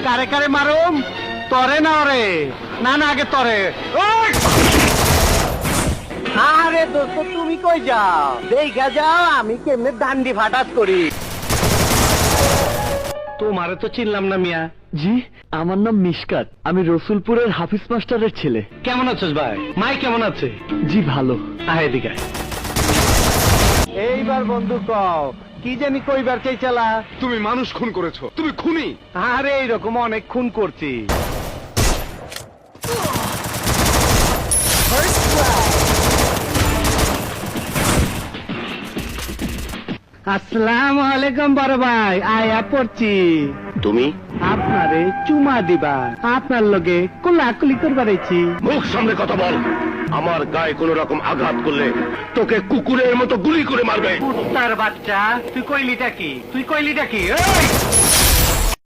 কারে কারে মারুম? তরে না রে? না না, আগে তরে। আরে দোস্ত, তুমি কই যাও? দেখা যাও আমি কেমনে ডান্ডি ফাটাত করি। তোমারে তো চিনলাম না মিয়া। জি, আমার নাম মিশকাত, আমি রসুলপুরের হাফিজ মাস্টারের ছেলে। কেমন আছিস ভাই? মাই কেমন আছে? জি ভালো। আয় এদিকে আয়। এইবার বন্ধু কও, কি জানি কইবার চাইছিলা? তুমি মানুষ খুন করেছো, তুমি খুনি। আরে এইরকম অনেক খুন করছি। আসসালামু আলাইকুম বড় ভাই, আয়া পড়ছি। তুমি আপনারে চুমা দিবা, আপনার লগে কোলাকুলি করবার আইছি। মুখ সামনে কথা বল। আমার গায়ে কোন রকম আঘাত করলে তোকে কুকুরের মতো গুলি করে মারবে। তার বাচ্চা, তুই কইলিটা কি? তুই কইলিটা কি? এই!